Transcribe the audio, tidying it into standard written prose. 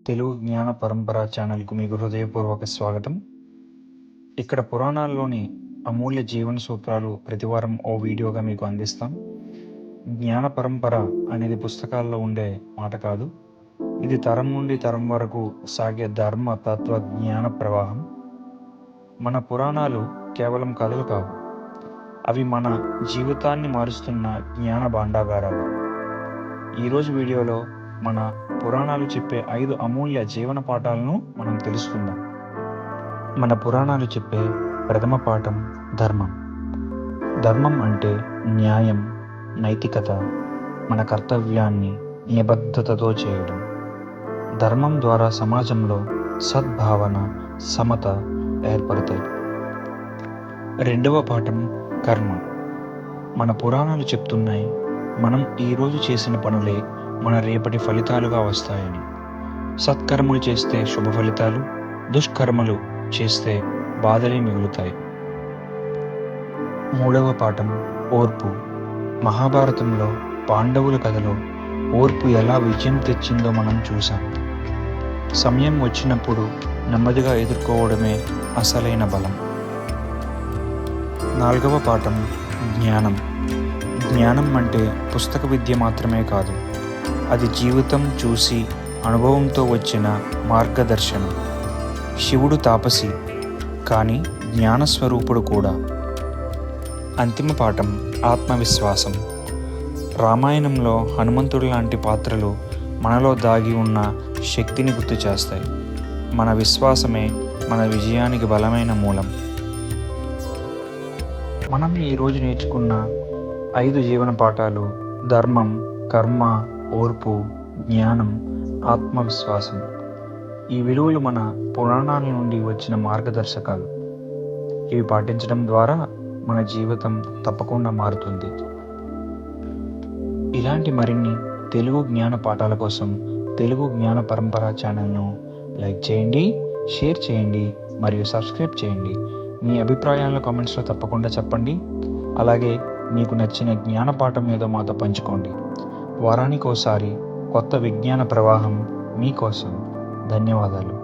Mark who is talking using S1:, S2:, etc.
S1: తెలుగు జ్ఞాన పరంపర ఛానల్కు మీకు హృదయపూర్వక స్వాగతం. ఇక్కడ పురాణాల్లోని అమూల్య జీవన సూత్రాలు ప్రతివారం ఓ వీడియోగా మీకు అందిస్తాం. జ్ఞాన పరంపర అనేది పుస్తకాల్లో ఉండే మాట కాదు, ఇది తరం నుండి తరం వరకు సాగే ధర్మ తత్వ జ్ఞాన ప్రవాహం. మన పురాణాలు కేవలం కథలు కావు, అవి మన జీవితాన్ని మారుస్తున్న జ్ఞాన భాండాగారాలు. ఈరోజు వీడియోలో మన పురాణాలు చెప్పే 5 అమూల్య జీవన పాఠాలను మనం తెలుసుకుందాం. మన పురాణాలు చెప్పే ప్రథమ పాఠం ధర్మం. ధర్మం అంటే న్యాయం, నైతికత, మన కర్తవ్యాన్ని నిబద్ధతతో చేయడం. ధర్మం ద్వారా సమాజంలో సద్భావన, సమత ఏర్పడతాయి. రెండవ పాఠం కర్మ. మన పురాణాలు చెప్తున్నాయి, మనం ఈరోజు చేసిన పనులే మన రేపటి ఫలితాలుగా వస్తాయని. సత్కర్మలు చేస్తే శుభ ఫలితాలు, దుష్కర్మలు చేస్తే బాధలే మిగులుతాయి. మూడవ పాఠం ఓర్పు. మహాభారతంలో పాండవుల కథలో ఓర్పు ఎలా విజయం తెచ్చిందో మనం చూసాం. సమయం వచ్చినప్పుడు నెమ్మదిగా ఎదుర్కోవడమే అసలైన బలం. నాలుగవ పాఠం జ్ఞానం. జ్ఞానం అంటే పుస్తక విద్య మాత్రమే కాదు, అది జీవితం చూసి అనుభవంతో వచ్చిన మార్గదర్శనం. శివుడు తాపసి, కానీ జ్ఞానస్వరూపుడు కూడా. అంతిమ పాఠం ఆత్మవిశ్వాసం. రామాయణంలో హనుమంతుడు లాంటి పాత్రలు మనలో దాగి ఉన్న శక్తిని గుర్తు చేస్తాయి. మన విశ్వాసమే మన విజయానికి బలమైన మూలం. మనం ఈరోజు నేర్చుకున్న 5 జీవన పాఠాలు ధర్మం, కర్మ, ఓర్పు, జ్ఞానం, ఆత్మవిశ్వాసం. ఈ విలువలు మన పురాణాల నుండి వచ్చిన మార్గదర్శకాలు. ఇవి పాటించడం ద్వారా మన జీవితం తప్పకుండా మారుతుంది. ఇలాంటి మరిన్ని తెలుగు జ్ఞాన పాఠాల కోసం తెలుగు జ్ఞాన పరంపర ఛానల్ను లైక్ చేయండి, షేర్ చేయండి మరియు సబ్స్క్రైబ్ చేయండి. మీ అభిప్రాయాలను కామెంట్స్లో తప్పకుండా చెప్పండి. అలాగే మీకు నచ్చిన జ్ఞాన పాఠం ఏదో మాతో పంచుకోండి. వారానికోసారి కొత్త విజ్ఞాన ప్రవాహం మీకోసం. ధన్యవాదాలు.